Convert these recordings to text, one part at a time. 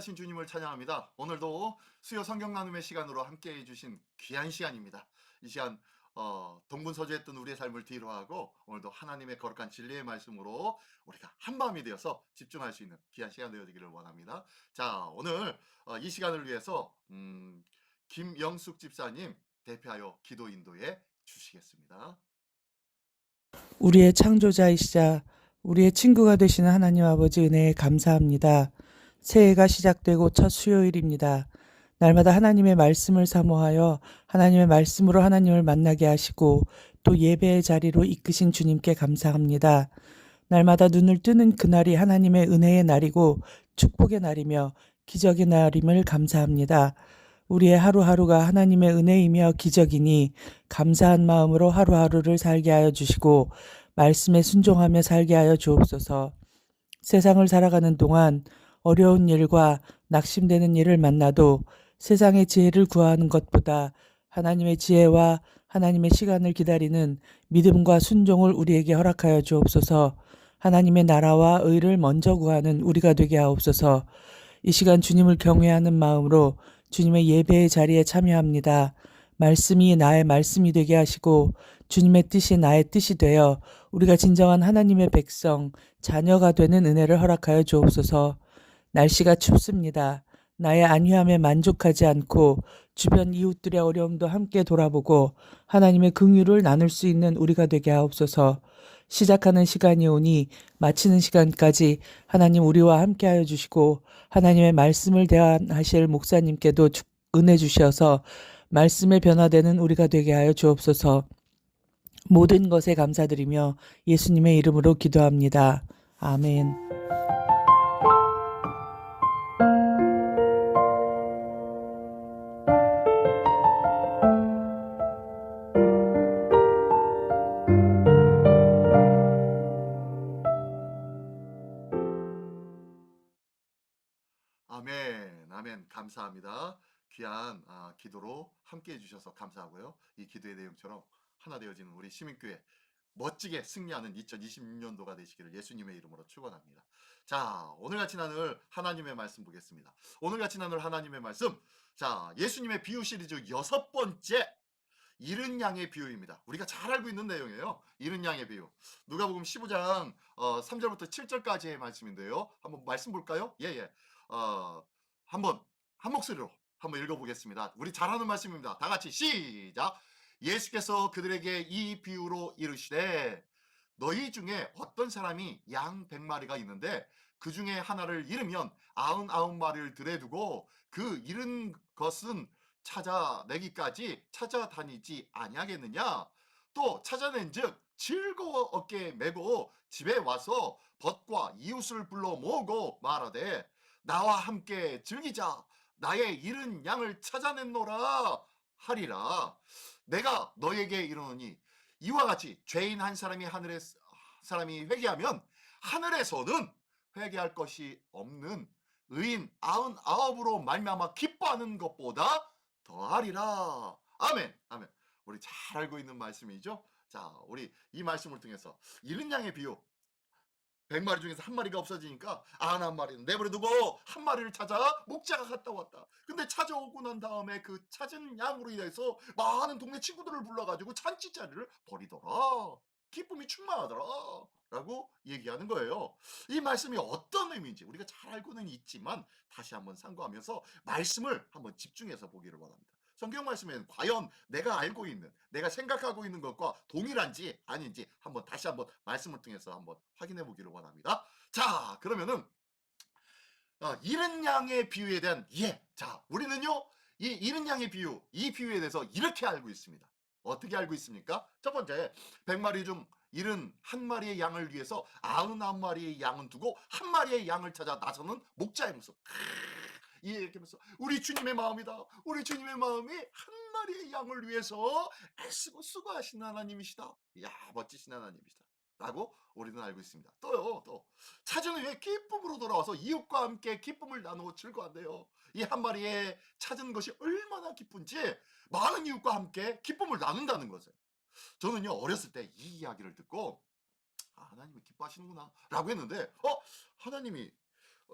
살아계신 주님을 찬양합니다. 오늘도 수요 성경 나눔의 시간으로 함께 해주신 귀한 시간입니다. 이 시간 동분서주했던 우리의 삶을 뒤로하고 오늘도 하나님의 거룩한 진리의 말씀으로 우리가 한마음이 되어서 집중할 수 있는 귀한 시간 되어지기를 원합니다. 자, 오늘 이 시간을 위해서 김영숙 집사님 대표하여 기도 인도해 주시겠습니다. 우리의 창조자이시자 우리의 친구가 되시는 하나님 아버지 은혜에 감사합니다. 새해가 시작되고 첫 수요일입니다. 날마다 하나님의 말씀을 사모하여 하나님의 말씀으로 하나님을 만나게 하시고 또 예배의 자리로 이끄신 주님께 감사합니다. 날마다 눈을 뜨는 그날이 하나님의 은혜의 날이고 축복의 날이며 기적의 날임을 감사합니다. 우리의 하루하루가 하나님의 은혜이며 기적이니 감사한 마음으로 하루하루를 살게 하여 주시고 말씀에 순종하며 살게 하여 주옵소서. 세상을 살아가는 동안 어려운 일과 낙심되는 일을 만나도 세상의 지혜를 구하는 것보다 하나님의 지혜와 하나님의 시간을 기다리는 믿음과 순종을 우리에게 허락하여 주옵소서. 하나님의 나라와 의를 먼저 구하는 우리가 되게 하옵소서. 이 시간 주님을 경외하는 마음으로 주님의 예배의 자리에 참여합니다. 말씀이 나의 말씀이 되게 하시고 주님의 뜻이 나의 뜻이 되어 우리가 진정한 하나님의 백성, 자녀가 되는 은혜를 허락하여 주옵소서. 날씨가 춥습니다. 나의 안위함에 만족하지 않고 주변 이웃들의 어려움도 함께 돌아보고 하나님의 긍휼을 나눌 수 있는 우리가 되게 하옵소서. 시작하는 시간이 오니 마치는 시간까지 하나님 우리와 함께하여 주시고 하나님의 말씀을 대하실 목사님께도 은혜 주셔서 말씀에 변화되는 우리가 되게 하여 주옵소서. 모든 것에 감사드리며 예수님의 이름으로 기도합니다. 아멘. 아멘, 아멘. 감사합니다. 귀한 기도로 함께 해주셔서 감사하고요. 이 기도의 내용처럼 하나 되어지는 우리 시민교회 멋지게 승리하는 2026년도가 되시기를 예수님의 이름으로 축원합니다. 자, 오늘같이 나눌 하나님의 말씀 보겠습니다. 오늘같이 나눌 하나님의 말씀, 자, 예수님의 비유 시리즈 6번째 잃은 양의 비유입니다. 우리가 잘 알고 있는 내용이에요. 잃은 양의 비유. 누가복음 15장 3절부터 7절까지의 말씀인데요. 한번 말씀 볼까요? 예, 예. 한번 한 목소리로 한번 읽어보겠습니다. 우리 잘하는 말씀입니다. 다 같이 시작. 예수께서 그들에게 이 비유로 이르시되 너희 중에 어떤 사람이 양 100마리가 있는데 그 중에 하나를 잃으면 99마리를 들에 두고 그 잃은 것은 찾아내기까지 찾아다니지 아니하겠느냐. 또 찾아낸즉 즐거워 어깨에 메고 집에 와서 벗과 이웃을 불러 모으고 말하되 나와 함께 즐기자. 나의 잃은 양을 찾아냈노라 하리라. 내가 너에게 이르노니 이와 같이 죄인 한 사람이 사람이 회개하면 하늘에서는 회개할 것이 없는 의인 99으로 말미암아 기뻐하는 것보다 더하리라. 아멘. 아멘. 우리 잘 알고 있는 말씀이죠. 자, 우리 이 말씀을 통해서 잃은 양의 비유, 100마리 중에서 한 마리가 없어지니까 한 마리는 내버려두고 한 마리를 찾아 목자가 갔다 왔다. 근데 찾아오고 난 다음에 그 찾은 양으로 인해서 많은 동네 친구들을 불러가지고 잔치자리를 벌이더라. 기쁨이 충만하더라. 라고 얘기하는 거예요. 이 말씀이 어떤 의미인지 우리가 잘 알고는 있지만 다시 한번 상고하면서 말씀을 한번 집중해서 보기를 원합니다. 성경 말씀에는 과연 내가 알고 있는, 내가 생각하고 있는 것과 동일한지 아닌지 다시 한번 말씀을 통해서 한번 확인해 보기를 원합니다. 자, 그러면은 잃은 양의 비유에 대한 자, 우리는요 이 잃은 양의 비유, 이 비유에 대해서 이렇게 알고 있습니다. 어떻게 알고 있습니까? 첫 번째, 100마리 중 잃은 한 마리의 양을 위해서 99마리의 양은 두고 한 마리의 양을 찾아 나서는 목자의 모습. 이렇게 하면서 우리 주님의 마음이다. 우리 주님의 마음이 한 마리의 양을 위해서 애쓰고 수고하신 하나님이시다. 이야, 멋지신 하나님이시다. 라고 우리는 알고 있습니다. 또요, 또 찾은 후에 기쁨으로 돌아와서 이웃과 함께 기쁨을 나누고 즐거워한대요. 이 한 마리의 찾은 것이 얼마나 기쁜지 많은 이웃과 함께 기쁨을 나눈다는 것을. 저는요 어렸을 때 이 이야기를 듣고 하나님이 기뻐하시는구나 라고 했는데 하나님이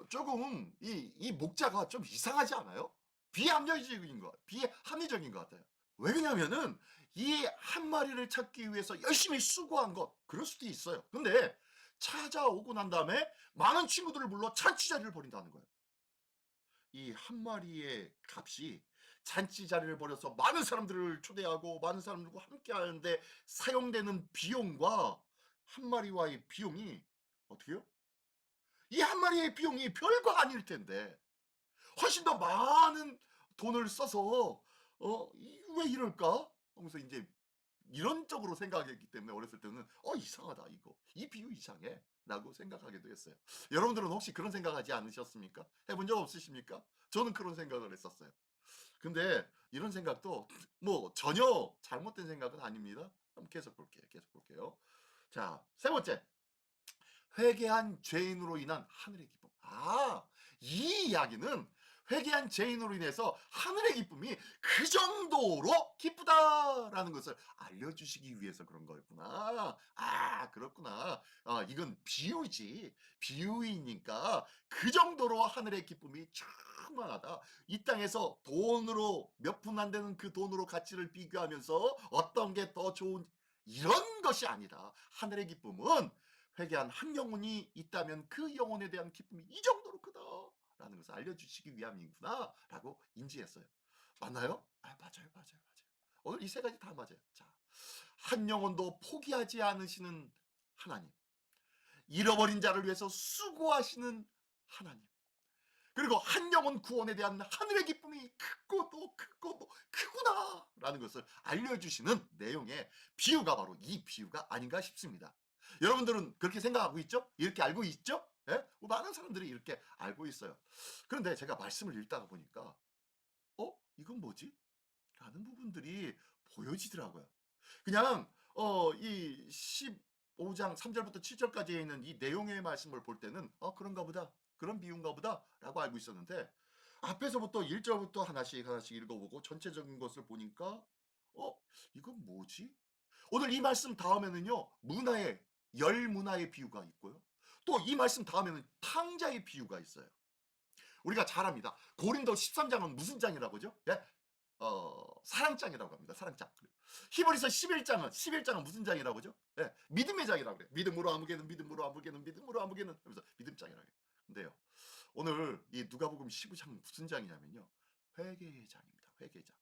조금 이 목자가 좀 이상하지 않아요? 비합리적인 것 같아요. 왜 그러냐면은 이 한 마리를 찾기 위해서 열심히 수고한 것 그럴 수도 있어요. 근데 찾아오고 난 다음에 많은 친구들을 불러 잔치 자리를 벌인다는 거예요. 이 한 마리의 값이 잔치 자리를 벌여서 많은 사람들을 초대하고 많은 사람들과 함께 하는데 사용되는 비용과 한 마리와의 비용이 어떻게 해요? 이 한 마리의 비용이 별거 아닐 텐데 훨씬 더 많은 돈을 써서 왜 이럴까? 하면서 이제 이런 쪽으로 생각했기 때문에 어렸을 때는 이상하다 이거. 이 비유 이상해.'라고 생각하기도 했어요. 여러분들은 혹시 그런 생각하지 않으셨습니까? 해본 적 없으십니까? 저는 그런 생각을 했었어요. 근데 이런 생각도 뭐 전혀 잘못된 생각은 아닙니다. 한번 계속 볼게요. 계속 볼게요. 자, 세 번째. 회개한 죄인으로 인한 하늘의 기쁨. 이 이야기는 회개한 죄인으로 인해서 하늘의 기쁨이 그 정도로 기쁘다라는 것을 알려주시기 위해서 그런 거였구나. 그렇구나. 이건 비유지. 비유이니까 그 정도로 하늘의 기쁨이 충만하다. 이 땅에서 돈으로 몇 푼 안 되는 그 돈으로 가치를 비교하면서 어떤 게 더 좋은 이런 것이 아니다. 하늘의 기쁨은 회개한 한 영혼이 있다면 그 영혼에 대한 기쁨이 이 정도로 크다라는 것을 알려주시기 위함이구나라고 인지했어요. 맞나요? 맞아요. 오늘 이 세 가지 다 맞아요. 자, 한 영혼도 포기하지 않으시는 하나님, 잃어버린 자를 위해서 수고하시는 하나님, 그리고 한 영혼 구원에 대한 하늘의 기쁨이 크고 크구나라는 것을 알려주시는 내용의 비유가 바로 이 비유가 아닌가 싶습니다. 여러분들은 그렇게 생각하고 있죠? 이렇게 알고 있죠? 예? 많은 사람들이 이렇게 알고 있어요. 그런데 제가 말씀을 읽다가 보니까 이건 뭐지? 라는 부분들이 보여지더라고요. 그냥 이 15장 3절부터 7절까지에 있는 이 내용의 말씀을 볼 때는 그런가 보다. 그런 비유인가 보다라고 알고 있었는데 앞에서부터 1절부터 하나씩 읽어보고 전체적인 것을 보니까 이건 뭐지? 오늘 이 말씀 다음에는요. 열 문화의 비유가 있고요. 또 이 말씀 다음에는 탕자의 비유가 있어요. 우리가 잘 압니다. 고린도 13장은 무슨 장이라고 하죠? 예? 사랑장이라고 합니다. 사랑장. 히브리서 11장은 무슨 장이라고 하죠? 예, 믿음의 장이라고 그래요. 믿음으로 아무개는 믿음으로 아무개는 하면서 믿음장이라고 해요. 근데요. 오늘 이 누가복음 15장은 무슨 장이냐면요. 회개의 장입니다. 회개의 장.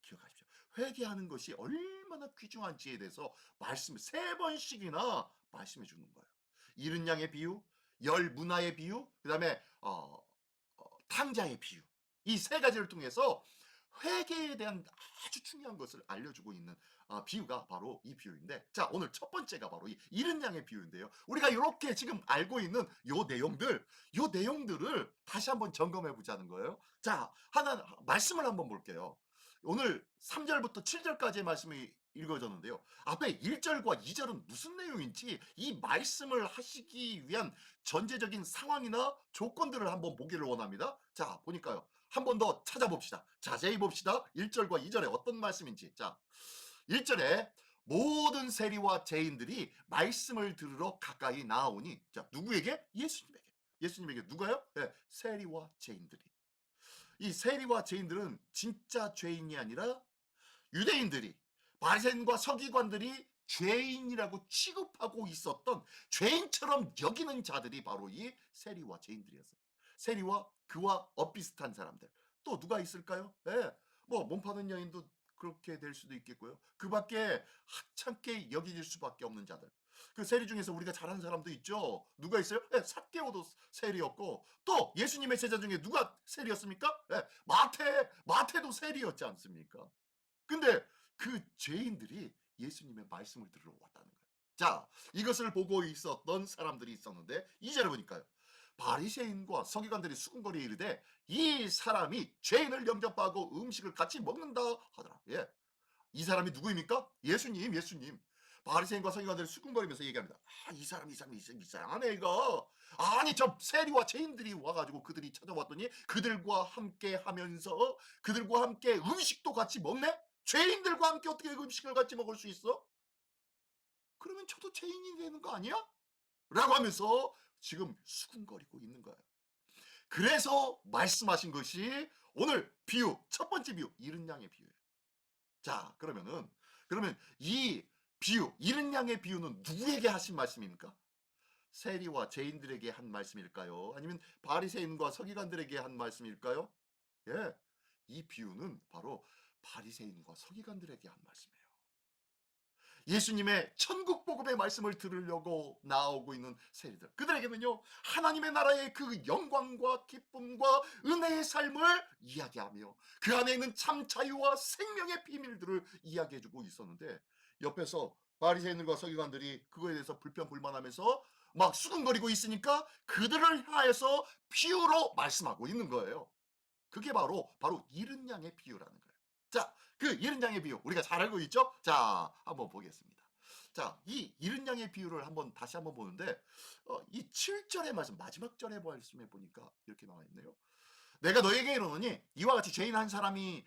기억하십시오. 회개하는 것이 얼마나 귀중한지에 대해서 말씀 세 번씩이나 말씀해 주는 거예요. 이른 양의 비유, 열 문화의 비유, 그다음에 탕자의 비유. 이 세 가지를 통해서 회개에 대한 아주 중요한 것을 알려주고 있는 비유가 바로 이 비유인데, 자, 오늘 첫 번째가 바로 이 이른 양의 비유인데요. 우리가 이렇게 지금 알고 있는 요 내용들을 다시 한번 점검해 보자는 거예요. 자, 말씀을 한번 볼게요. 오늘 3절부터 7절까지의 말씀이 읽어졌는데요. 앞에 1절과 2절은 무슨 내용인지 이 말씀을 하시기 위한 전제적인 상황이나 조건들을 한번 보기를 원합니다. 자, 보니까요. 한 번 더 찾아봅시다. 자세히 봅시다. 1절과 2절에 어떤 말씀인지. 자, 1절에 모든 세리와 죄인들이 말씀을 들으러 가까이 나아오니, 자, 누구에게? 예수님에게 누가요? 네, 세리와 죄인들이. 이 세리와 죄인들은 진짜 죄인이 아니라 유대인들이, 바리새인과 서기관들이 죄인이라고 취급하고 있었던, 죄인처럼 여기는 자들이 바로 이 세리와 죄인들이었어요. 세리와 그와 엇비슷한 사람들. 또 누가 있을까요? 뭐 몸파는 여인도 그렇게 될 수도 있겠고요. 그 밖에 하찮게 여겨질 수밖에 없는 자들. 그 세리 중에서 우리가 잘 아는 사람도 있죠. 누가 있어요? 삭개오도 세리였고, 또 예수님의 제자 중에 누가 세리였습니까? 마태도 세리였지 않습니까? 근데 그 죄인들이 예수님의 말씀을 들으러 왔다는 거예요. 자, 이것을 보고 있었던 사람들이 있었는데 2절에 보니까요. 바리새인과 서기관들이 수군거리에 이르되 이 사람이 죄인을 영접하고 음식을 같이 먹는다 하더라. 예. 이 사람이 누구입니까? 예수님. 바리새인과 서기관들이 수군거리면서 얘기합니다. 이 사람이 이상하네 이거. 아니 저 세리와 죄인들이 와가지고 그들이 찾아왔더니 그들과 함께 하면서 그들과 함께 음식도 같이 먹네? 죄인들과 함께 어떻게 음식을 같이 먹을 수 있어? 그러면 저도 죄인이 되는 거 아니야? 라고 하면서 지금 수군거리고 있는 거예요. 그래서 말씀하신 것이 오늘 비유, 첫 번째 비유, 이른 양의 비유예요. 자, 그러면 이 비유, 이른 양의 비유는 누구에게 하신 말씀입니까? 세리와 죄인들에게 한 말씀일까요? 아니면 바리새인과 서기관들에게 한 말씀일까요? 예, 이 비유는 바로 바리새인과 서기관들에게 한 말씀이에요. 예수님의 천국 복음의 말씀을 들으려고 나오고 있는 세리들, 그들에게는요 하나님의 나라의 그 영광과 기쁨과 은혜의 삶을 이야기하며 그 안에 있는 참 자유와 생명의 비밀들을 이야기해주고 있었는데, 옆에서 바리새인들과 서기관들이 그거에 대해서 불평불만하면서 막 수근거리고 있으니까 그들을 향해서 비유로 말씀하고 있는 거예요. 그게 바로 이른 양의 비유라는 거예요. 자, 그 이른 양의 비유 우리가 잘 알고 있죠? 자, 한번 보겠습니다. 자, 이 이른 양의 비유를 다시 한번 보는데, 이 7절의 말씀, 마지막 절의 말씀에 보니까 이렇게 나와 있네요. 내가 너에게 이르노니 이와 같이 죄인 한 사람이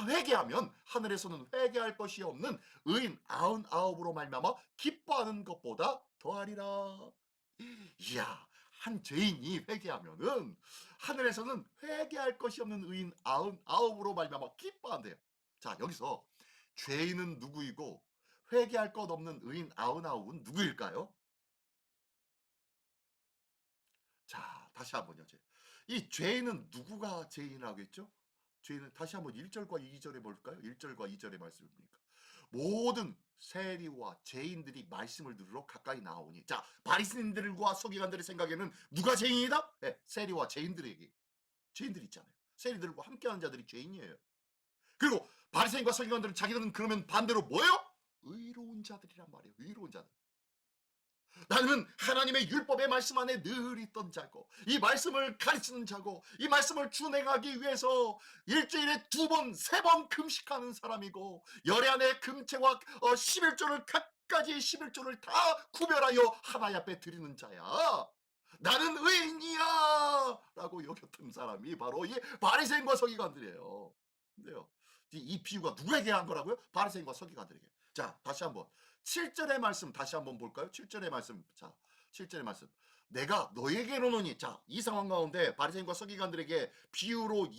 회개하면 하늘에서는 회개할 것이 없는 의인 99으로 말미암아 기뻐하는 것보다 더하리라. 이야, 한 죄인이 회개하면은 하늘에서는 회개할 것이 없는 의인 99으로 말미암아 기뻐한대요. 자, 여기서 죄인은 누구이고 회개할 것 없는 의인 99은 누구일까요? 자, 다시 한번요. 이 죄인은 누구가 죄인이라고 했죠? 죄인은 다시 한번 1절과 2절에 볼까요? 1절과 2절의 말씀입니까? 모든 세리와 죄인들이 말씀을 들으러 가까이 나오니, 자, 바리새인들과 서기관들의 생각에는 누가 죄인이다? 네, 세리와 죄인들에게. 죄인들 있잖아요. 세리들과 함께하는 자들이 죄인이에요. 그리고 바리새인과 서기관들은 자기들은 그러면 반대로 뭐예요? 의로운 자들이란 말이에요. 의로운 자들. 나는 하나님의 율법의 말씀 안에 늘 있던 자고, 이 말씀을 가르치는 자고, 이 말씀을 준행하기 위해서 일주일에 2번, 3번 금식하는 사람이고, 열애 안에 금채와 11조를 각가지 11조를 다 구별하여 하나님 앞에 드리는 자야. 나는 의인이야 라고 여겼던 사람이 바로 이 바리새인과 서기관들이에요. 근데요, 이 비유가 누구에게 한 거라고요? 바리새인과 서기관들에게. 자, 다시 한번 7절의 말씀 다시 한번 볼까요? 7절의 말씀. 자, 7절의 말씀. 내가 너에게 이르노니, 자, 이 상황 가운데 바리새인과 서기관들에게 비유로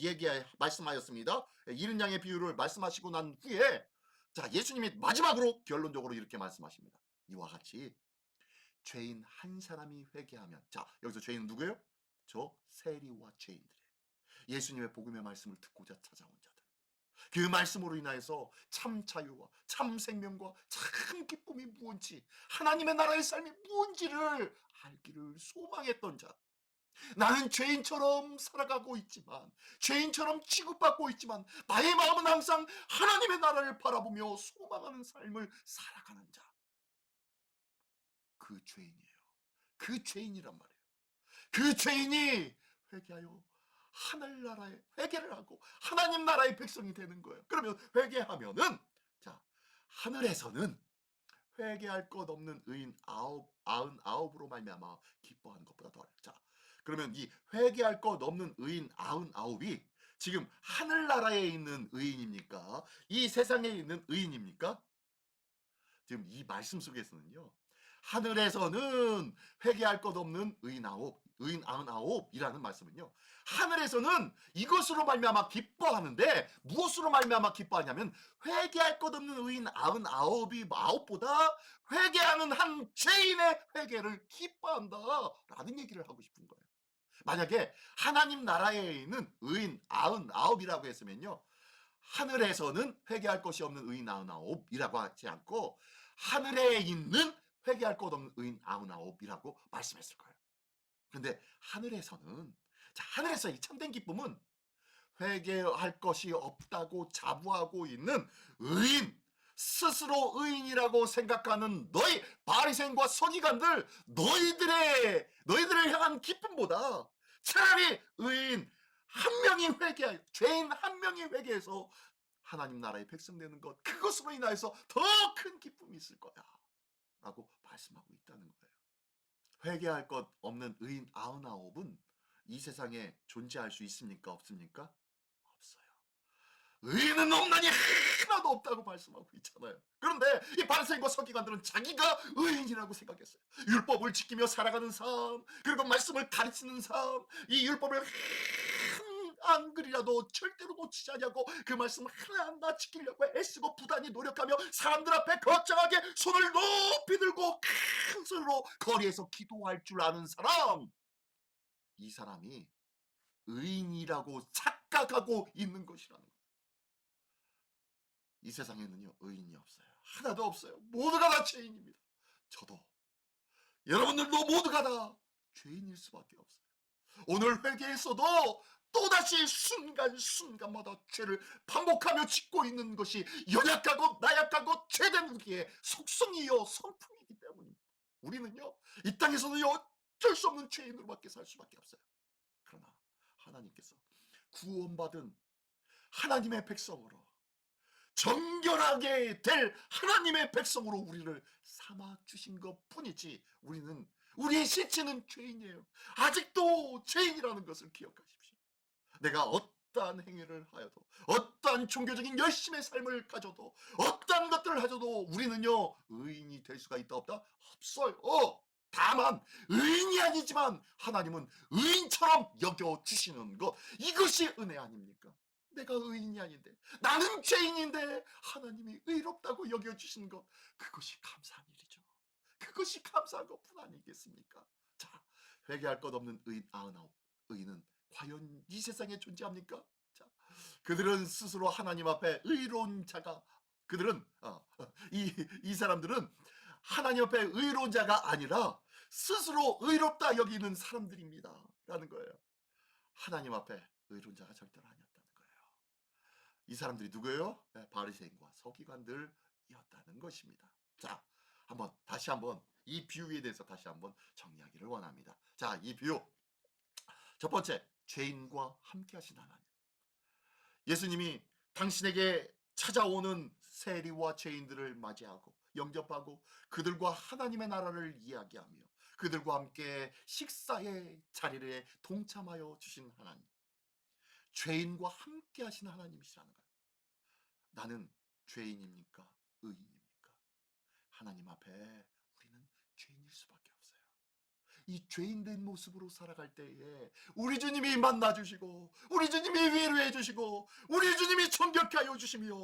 말씀하였습니다. 이른 양의 비유를 말씀하시고 난 후에, 자, 예수님이 마지막으로 결론적으로 이렇게 말씀하십니다. 이와 같이 죄인 한 사람이 회개하면, 자, 여기서 죄인은 누구예요? 저 세리와 죄인들이에요. 예수님의 복음의 말씀을 듣고자 찾아온 자들. 그 말씀으로 인하여서 참 자유와 참 생명과 참 기쁨이 무언지, 하나님의 나라의 삶이 무언지를 알기를 소망했던 자. 나는 죄인처럼 살아가고 있지만, 죄인처럼 취급받고 있지만, 나의 마음은 항상 하나님의 나라를 바라보며 소망하는 삶을 살아가는 자. 그 죄인이에요. 그 죄인이란 말이에요. 그 죄인이 회개하여 하늘나라에 회개를 하고 하나님 나라의 백성이 되는 거예요. 그러면 회개하면은, 자, 하늘에서는 회개할 것 없는 의인 99으로 말미암아 기뻐하는 것보다 더하라. 자, 그러면 이 회개할 것 없는 의인 99이 지금 하늘나라에 있는 의인입니까? 이 세상에 있는 의인입니까? 지금 이 말씀 속에서는요, 하늘에서는 회개할 것 없는 의인 99이라는 말씀은요, 하늘에서는 이것으로 말미암아 기뻐하는데, 무엇으로 말미암아 기뻐하냐면 회개할 것 없는 의인 99이 9보다 회개하는 한 죄인의 회개를 기뻐한다라는 얘기를 하고 싶은 거예요. 만약에 하나님 나라에 있는 의인 99이라고 했으면요, 하늘에서는 회개할 것이 없는 의인 99이라고 하지 않고 하늘에 있는 회개할 것 없는 의인 99이라고 말씀했을 거예요. 그런데 하늘에서는, 자, 하늘에서 이 참된 기쁨은 회개할 것이 없다고 자부하고 있는 의인, 스스로 의인이라고 생각하는 너희 바리새인과 서기관들, 너희들을 향한 기쁨보다 차라리 의인 한 명이 죄인 한 명이 회개해서 하나님 나라의 백성 되는 것, 그것으로 인하여서 더 큰 기쁨이 있을 거야 라고 말씀하고 있다는 거예요. 회개할 것 없는 의인 99은 이 세상에 존재할 수 있습니까? 없습니까? 없어요. 의인은 없나니 하나도 없다고 말씀하고 있잖아요. 그런데 이 바리새인과 서기관들은 자기가 의인이라고 생각했어요. 율법을 지키며 살아가는 삶, 그리고 말씀을 가르치는 삶, 이 율법을 한 글이라도 절대로 놓치지 않냐고 그 말씀 하나하나 지키려고 애쓰고 부단히 노력하며 사람들 앞에 거창하게 손을 높이 들고 큰 소리로 거리에서 기도할 줄 아는 사람, 이 사람이 의인이라고 착각하고 있는 것이라는 거예요. 이 세상에는요, 의인이 없어요. 하나도 없어요. 모두가 다 죄인입니다. 저도, 여러분들도 모두가 다 죄인일 수밖에 없어요. 오늘 회개에서도 또다시 순간순간마다 죄를 반복하며 짓고 있는 것이 연약하고 나약하고 죄된 우리의 속성이요 성품이기 때문입니다. 우리는요, 이 땅에서는요, 어쩔 수 없는 죄인으로밖에 살 수밖에 없어요. 그러나 하나님께서 구원받은 하나님의 백성으로, 정결하게 될 하나님의 백성으로 우리를 삼아 주신 것 뿐이지, 우리의 실체는 죄인이에요. 아직도 죄인이라는 것을 기억하십시오. 내가 어떠한 행위를 하여도, 어떠한 종교적인 열심의 삶을 가져도, 어떠한 것들을 하셔도 우리는요, 의인이 될 수가 있다 없다? 없어요. 다만 의인이 아니지만 하나님은 의인처럼 여겨주시는 것, 이것이 은혜 아닙니까? 내가 의인이 아닌데, 나는 죄인인데 하나님이 의롭다고 여겨주시는 것, 그것이 감사한 일이죠. 그것이 감사한 것뿐 아니겠습니까? 자, 회개할 것 없는 의인 99 의인은 과연 이 세상에 존재합니까? 자, 그들은 스스로 하나님 앞에 의로운 자가, 그들은 이 사람들은 하나님 앞에 의로운 자가 아니라 스스로 의롭다 여기는 사람들입니다 라는 거예요. 하나님 앞에 의로운 자가 절대로 아니었다는 거예요. 이 사람들이 누구예요? 바리새인과 서기관들이었다는 것입니다. 자, 다시 한번 이 비유에 대해서 다시 한번 정리하기를 원합니다. 자, 이 비유, 첫 번째, 죄인과 함께 하신 하나님. 예수님이 당신에게 찾아오는 세리와 죄인들을 맞이하고 영접하고 그들과 하나님의 나라를 이야기하며 그들과 함께 식사의 자리에 동참하여 주신 하나님, 죄인과 함께 하신 하나님이시라는 거예요. 나는 죄인입니까? 의인입니까? 하나님 앞에 우리는 죄인일 수밖에 없어요. 이 죄인된 모습으로 살아갈 때에 우리 주님이 만나주시고, 우리 주님이 위로해 주시고, 우리 주님이 정결케 하여 주시며,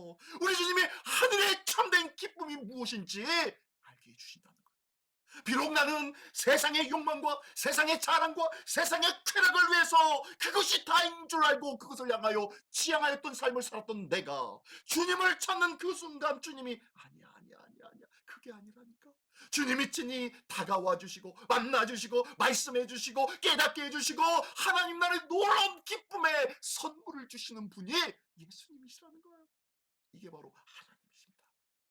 우리 주님이 하늘의 참된 기쁨이 무엇인지 알게 해주신다는 거예요. 비록 나는 세상의 욕망과 세상의 자랑과 세상의 쾌락을 위해서 그것이 다인 줄 알고 그것을 향하여 지향하였던 삶을 살았던 내가, 주님을 찾는 그 순간 주님이 아니야 그게 아니라니까. 주님이 친히 다가와 주시고 만나 주시고 말씀해 주시고 깨닫게 해 주시고 하나님 나라의 놀라운 기쁨의 선물을 주시는 분이 예수님이시라는 거예요. 이게 바로 하나님이십니다.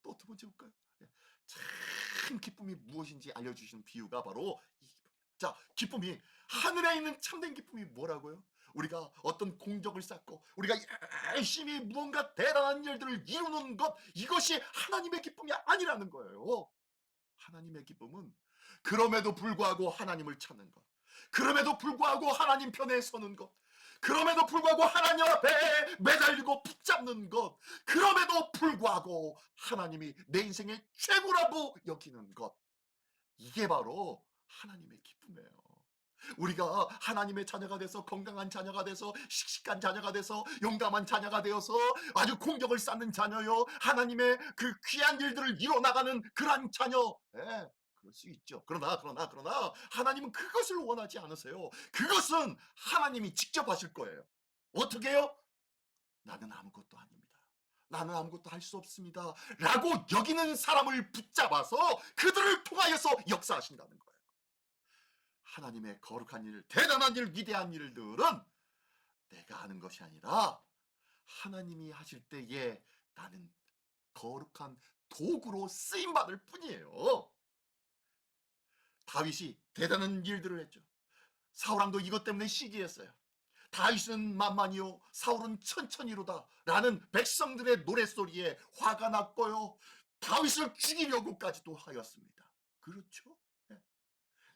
또 두 번째 볼까요? 참 기쁨이 무엇인지 알려주시는 비유가 바로 이 기쁨이에요. 자, 기쁨이, 하늘에 있는 참된 기쁨이 뭐라고요? 우리가 어떤 공적을 쌓고 우리가 열심히 무언가 대단한 일들을 이루는 것, 이것이 하나님의 기쁨이 아니라는 거예요. 하나님의 기쁨은 그럼에도 불구하고 하나님을 찾는 것, 그럼에도 불구하고 하나님 편에 서는 것, 그럼에도 불구하고 하나님 앞에 매달리고 붙잡는 것, 그럼에도 불구하고 하나님이 내 인생의 최고라고 여기는 것, 이게 바로 하나님의 기쁨이에요. 우리가 하나님의 자녀가 돼서, 건강한 자녀가 돼서, 씩씩한 자녀가 돼서, 용감한 자녀가 되어서 아주 공격을 쌓는 자녀요, 하나님의 그 귀한 일들을 이뤄나가는 그러한 자녀, 그럴 수 있죠. 그러나 하나님은 그것을 원하지 않으세요. 그것은 하나님이 직접 하실 거예요. 어떻게 해요? 나는 아무것도 아닙니다, 나는 아무것도 할 수 없습니다 라고 여기는 사람을 붙잡아서 그들을 통하여서 역사하신다는 거예요. 하나님의 거룩한 일, 대단한 일, 위대한 일들은 내가 하는 것이 아니라 하나님이 하실 때에 나는 거룩한 도구로 쓰임받을 뿐이에요. 다윗이 대단한 일들을 했죠. 사울왕도 이것 때문에 시기했어요. 다윗은 만만이요 사울은 천천히로다 라는 백성들의 노랫소리에 화가 났고요, 다윗을 죽이려고까지도 하였습니다. 그렇죠?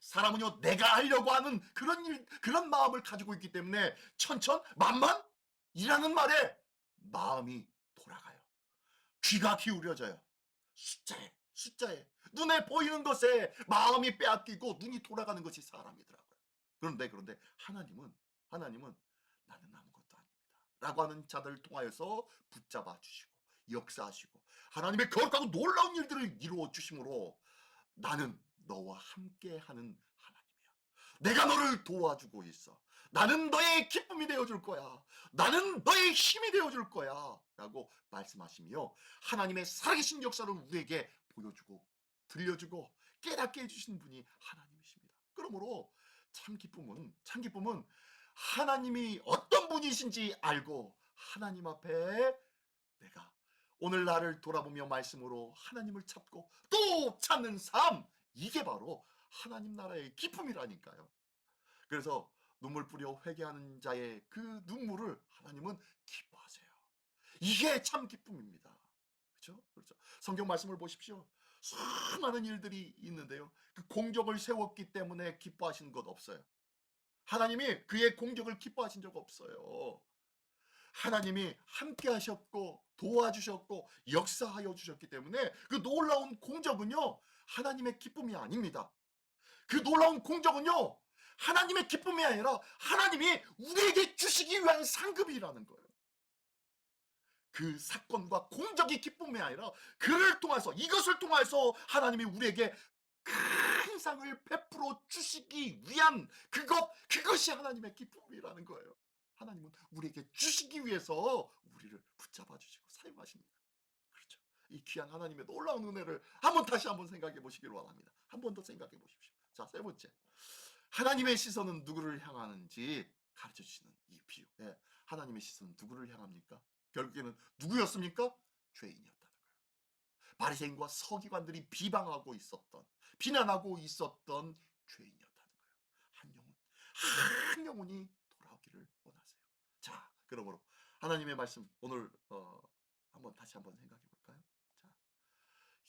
사람은요, 내가 하려고 하는 그런 마음을 가지고 있기 때문에 천천만만이라는 말에 마음이 돌아가요. 귀가 기울여져요. 숫자에 눈에 보이는 것에 마음이 빼앗기고 눈이 돌아가는 것이 사람이더라고요. 그런데 하나님은 나는 아무것도 아닙니다 라고 하는 자들을 통하여서 붙잡아 주시고 역사하시고 하나님의 거룩하고 놀라운 일들을 이루어 주심으로 나는 너와 함께하는 하나님이야. 내가 너를 도와주고 있어. 나는 너의 기쁨이 되어줄 거야. 나는 너의 힘이 되어줄 거야 라고 말씀하시며 하나님의 살아계신 역사를 우리에게 보여주고 들려주고 깨닫게 해주신 분이 하나님이십니다. 그러므로 참 기쁨은 하나님이 어떤 분이신지 알고 하나님 앞에 내가 오늘 나를 돌아보며 말씀으로 하나님을 찾고 또 찾는 삶, 이게 바로 하나님 나라의 기쁨이라니까요. 그래서 눈물 뿌려 회개하는 자의 그 눈물을 하나님은 기뻐하세요. 이게 참 기쁨입니다. 그렇죠? 성경 말씀을 보십시오. 수많은 일들이 있는데요. 그 공적을 세웠기 때문에 기뻐하시는 것 없어요. 하나님이 그의 공적을 기뻐하신 적 없어요. 하나님이 함께 하셨고 도와주셨고 역사하여 주셨기 때문에 그 놀라운 공적은요 하나님의 기쁨이 아닙니다. 그 놀라운 공적은요 하나님의 기쁨이 아니라 하나님이 우리에게 주시기 위한 상급이라는 거예요. 그 사건과 공적이 기쁨이 아니라 이것을 통해서 하나님이 우리에게 큰 상을 베풀어 주시기 위한 그것이 하나님의 기쁨이라는 거예요. 하나님은 우리에게 주시기 위해서 우리를 붙잡아 주시고 사용하십니다. 그렇죠. 이 귀한 하나님의 놀라운 은혜를 다시 한번 생각해 보시길 원합니다. 한 번 더 생각해 보십시오. 자, 세 번째. 하나님의 시선은 누구를 향하는지 가르쳐 주시는 이 비유. 예. 하나님의 시선은 누구를 향합니까? 결국에는 누구였습니까? 죄인이었다는 거예요. 바리새인과 서기관들이 비난하고 있었던 죄인이었다는 거예요. 한 영혼이 돌아오기를 원하세요. 자, 그러므로 하나님의 말씀 오늘 다시 한번 생각해 볼까요?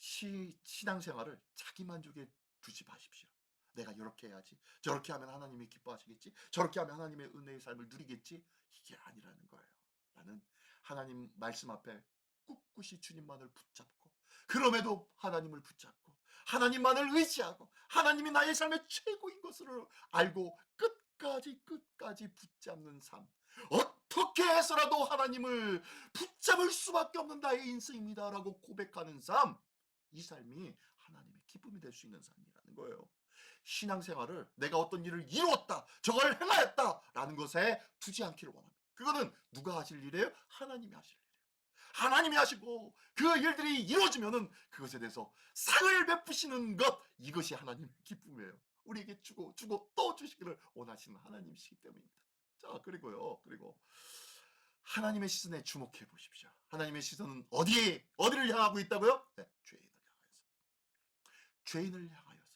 자, 신앙생활을 자기 만족에 두지 마십시오. 내가 이렇게 해야지, 저렇게 하면 하나님이 기뻐하시겠지, 저렇게 하면 하나님의 은혜의 삶을 누리겠지, 이게 아니라는 거예요. 나는 하나님 말씀 앞에 꿋꿋이 주님만을 붙잡고 그럼에도 하나님을 붙잡고 하나님만을 의지하고 하나님이 나의 삶의 최고인 것을 알고 끝까지 붙잡는 삶. 어떻게 해서라도 하나님을 붙잡을 수밖에 없는 나의 인생입니다라고 고백하는 삶. 이 삶이 하나님의 기쁨이 될 수 있는 삶이라는 거예요. 신앙생활을 내가 어떤 일을 이루었다, 저걸 행하였다라는 것에 두지 않기를 원합니다. 그거는 누가 하실 일이에요? 하나님이 하실 일이에요. 하나님이 하시고 그 일들이 이루어지면은 그것에 대해서 상을 베푸시는 것, 이것이 하나님의 기쁨이에요. 우리에게 주고 또 주시기를 원하시는 하나님이시기 때문입니다. 자, 그리고 하나님의 시선에 주목해 보십시오. 하나님의 시선은 어디를 향하고 있다고요? 네, 죄인을 향하여서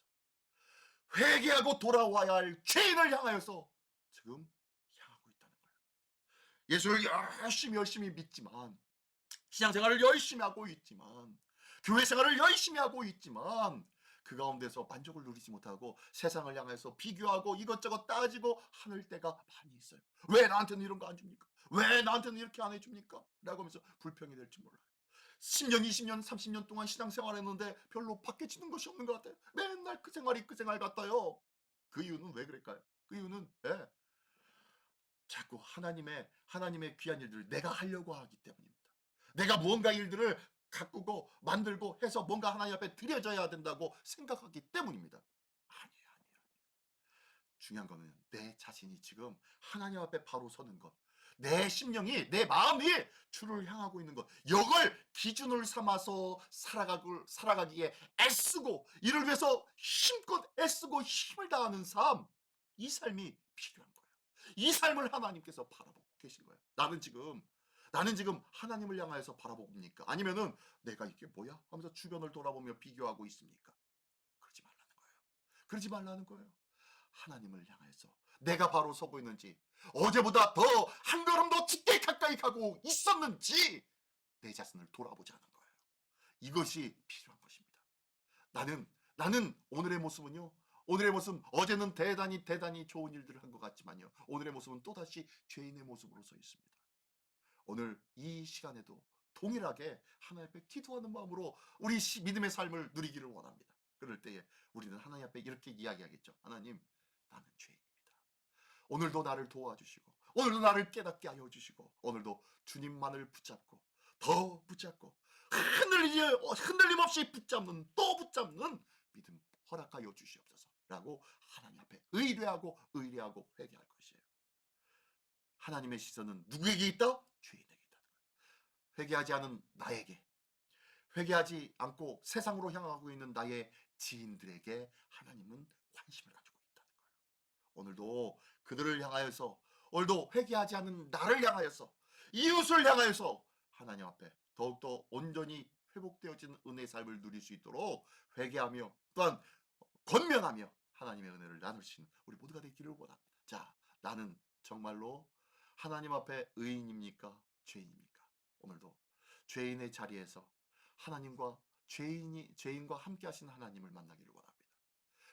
회개하고 돌아와야 할 죄인을 향하여서 지금 향하고 있다는 거예요. 예수를 열심히 믿지만, 신앙생활을 열심히 하고 있지만, 교회 생활을 열심히 하고 있지만 그 가운데서 만족을 누리지 못하고 세상을 향해서 비교하고 이것저것 따지고 하늘 때가 많이 있어요. 왜 나한테는 이런 거 안 줍니까? 왜 나한테는 이렇게 안 해줍니까? 라고 하면서 불평이 될지 몰라요. 10년, 20년, 30년 동안 신앙생활 했는데 별로 바뀌어지는 것이 없는 것 같아요. 맨날 그 생활 같아요. 그 이유는 왜 그럴까요? 그 이유는 자꾸 하나님의 귀한 일들을 내가 하려고 하기 때문입니다. 내가 무언가 일들을 가꾸고 만들고 해서 뭔가 하나님 앞에 드려져야 된다고 생각하기 때문입니다. 아니에요. 중요한 거는 내 자신이 지금 하나님 앞에 바로 서는 것, 내 심령이, 내 마음이 주를 향하고 있는 것, 이걸 기준을 삼아서 살아가기에 애쓰고 이를 위해서 힘껏 애쓰고 힘을 다하는 삶, 이 삶이 필요한 거예요. 이 삶을 하나님께서 바라보고 계신 거예요. 나는 지금 하나님을 향하여서 바라보고 있습니까? 아니면은 내가 이게 뭐야? 하면서 주변을 돌아보며 비교하고 있습니까? 그러지 말라는 거예요. 하나님을 향해서 내가 바로 서고 있는지, 어제보다 더 한 걸음 더 깊게 가까이 가고 있었는지 내 자신을 돌아보자는 거예요. 이것이 필요한 것입니다. 나는 오늘의 모습은요, 오늘의 모습, 어제는 대단히 좋은 일들을 한 것 같지만요, 오늘의 모습은 또다시 죄인의 모습으로 서 있습니다. 오늘 이 시간에도 동일하게 하나님 앞에 기도하는 마음으로 우리 믿음의 삶을 누리기를 원합니다. 그럴 때에 우리는 하나님 앞에 이렇게 이야기하겠죠. 하나님, 나는 죄인입니다. 오늘도 나를 도와주시고, 오늘도 나를 깨닫게 하여 주시고, 오늘도 주님만을 붙잡고 더 붙잡고 흔들림 없이 붙잡는, 또 붙잡는 믿음 허락하여 주시옵소서 라고 하나님 앞에 의뢰하고 회개할 것이에요. 하나님의 시선은 누구에게 있다? 죄인에게 있다는 거예요. 회개하지 않은 나에게, 회개하지 않고 세상으로 향하고 있는 나의 지인들에게 하나님은 관심을 가지고 있다는 거예요. 오늘도 그들을 향하여서, 오늘도 회개하지 않은 나를 향하여서, 이웃을 향하여서 하나님 앞에 더욱더 온전히 회복되어진 은혜의 삶을 누릴 수 있도록 회개하며 또한 권면하며 하나님의 은혜를 나누시는 우리 모두가 되기를 원합니다. 자, 나는 정말로 하나님 앞에 의인입니까? 죄인입니까? 오늘도 죄인의 자리에서 하나님과 죄인과 함께 하시는 하나님을 만나기를 원합니다.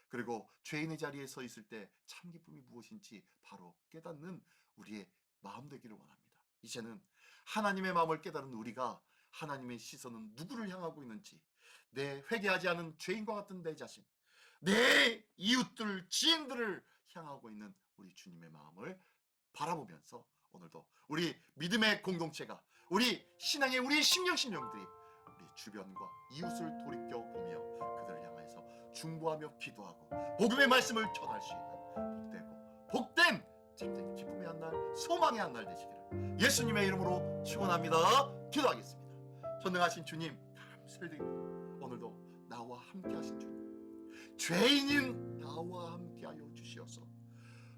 그리고 죄인의 자리에 서 있을 때 참 기쁨이 무엇인지 바로 깨닫는 우리의 마음 되기를 원합니다. 이제는 하나님의 마음을 깨달은 우리가 하나님의 시선은 누구를 향하고 있는지, 내 회개하지 않은 죄인과 같은 내 자신, 내 이웃들, 지인들을 향하고 있는 우리 주님의 마음을 바라보면서 오늘도 우리 믿음의 공동체가, 우리 신앙의 우리 심령들이 우리 주변과 이웃을 돌이켜 보며 그들을 향해서 중보하며 기도하고 복음의 말씀을 전할 수 있는 복된 참된 기쁨의 한 날, 소망의 한 날 되시기를 예수님의 이름으로 축원합니다. 기도하겠습니다. 전능하신 주님, 감사를 드립니다. 오늘도 나와 함께 하신 주님, 죄인인 나와 함께 하여 주시어서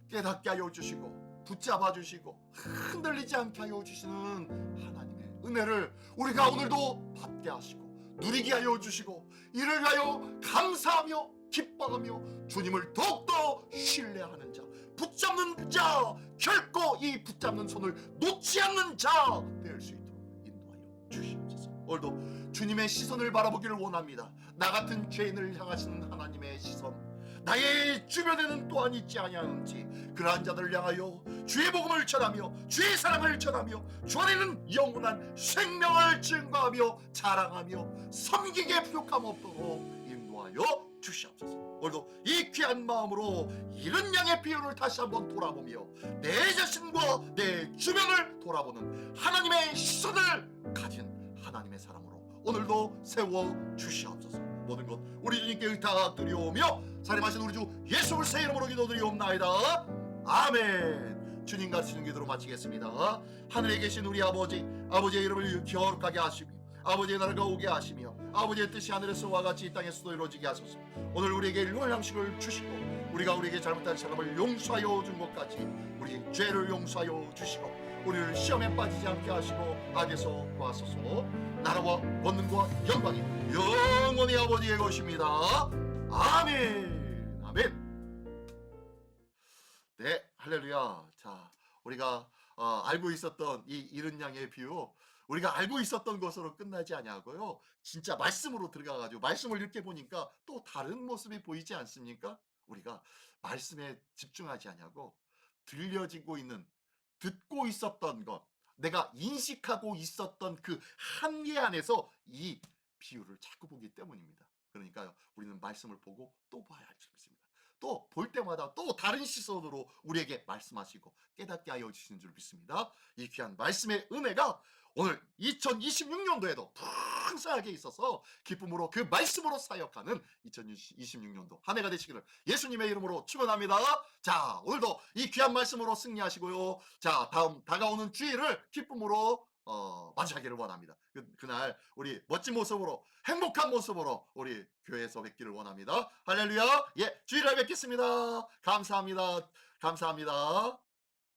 깨닫게 하여 주시고 붙잡아 주시고 흔들리지 않게 하여 주시는 하나님의 은혜를 우리가 오늘도 받게 하시고 누리게 하여 주시고, 이를 위하여 감사하며 기뻐하며 주님을 더욱더 신뢰하는 자, 붙잡는 자, 결코 이 붙잡는 손을 놓지 않는 자 될 수 있도록 인도하여 주시옵소서. 오늘도 주님의 시선을 바라보기를 원합니다. 나 같은 죄인을 향하시는 하나님의 시선, 나의 주변에는 또한 있지 아니하는지 그러한 자들을 향하여 주의 복음을 전하며 주의 사랑을 전하며 주 안에는 영원한 생명을 증거하며 자랑하며 섬기게 부족함 없도록 인도하여 주시옵소서. 오늘도 이 귀한 마음으로 이른 양의 비유를 다시 한번 돌아보며 내 자신과 내 주변을 돌아보는 하나님의 시선을 가진 하나님의 사람으로 오늘도 세워 주시옵소서. 모든 것 우리 주님께 의탁드리오며 살림하신 우리 주 예수 그리스도의 이름으로 기도드리옵나이다. 아멘. 주님 가르치는 기도로 마치겠습니다. 하늘에 계신 우리 아버지의 이름을 거룩하게 하시며 아버지의 나라가 오게 하시며 아버지의 뜻이 하늘에서와 같이 이 땅에서도 이루어지게 하소서. 오늘 우리에게 일용할 양식을 주시고 우리가 우리에게 잘못한 사람을 용서하여 준 것 같이 우리 죄를 용서하여 주시고 우리를 시험에 빠지지 않게 하시고 악에서 구하소서. 나라와 권능과 영광이 영원히 아버지의 것입니다. 아멘. 아멘. 네, 할렐루야. 자, 우리가 알고 있었던 이 이른 양의 비유, 우리가 알고 있었던 것으로 끝나지 아니하고요, 진짜 말씀으로 들어가가지고 말씀을 읽게 보니까 또 다른 모습이 보이지 않습니까? 우리가 말씀에 집중하지 아니하고 들려지고 있는, 듣고 있었던 것, 내가 인식하고 있었던 그 한계 안에서 이 비유를 자꾸 보기 때문입니다. 그러니까 우리는 말씀을 보고 또 봐야 할 수 있습니다. 또 볼 때마다 또 다른 시선으로 우리에게 말씀하시고 깨닫게 하여 주시는 줄 믿습니다. 이 귀한 말씀의 은혜가 오늘 2026년도에도 풍성하게 있어서 기쁨으로 그 말씀으로 사역하는 2026년도 한 해가 되시기를 예수님의 이름으로 축원합니다. 자, 오늘도 이 귀한 말씀으로 승리하시고요. 자, 다음 다가오는 주일을 기쁨으로 맞이하기를 원합니다. 그날 우리 멋진 모습으로, 행복한 모습으로 우리 교회에서 뵙기를 원합니다. 할렐루야. 예, 주일에 뵙겠습니다. 감사합니다. 감사합니다.